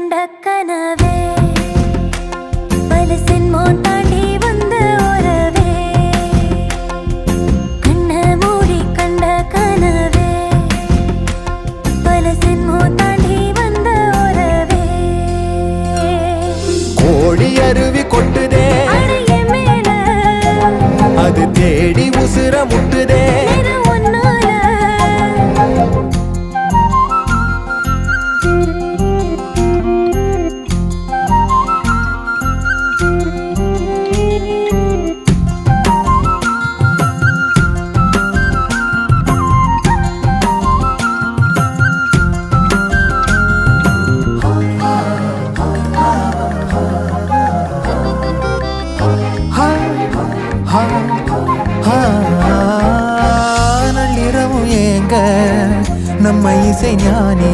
கண்ட கனவே பல சென்மோ தாண்டி வந்த உறவே கண்ண மூடி கண்ட கனவே பல சென்மோ தாண்டி வந்த உறவே கோழி அருவி கொட்டுதே மேல அது தேடி உசுர முட்டுதே நள்ளிரவும் ஏங்க நம்ம இசை ஞானி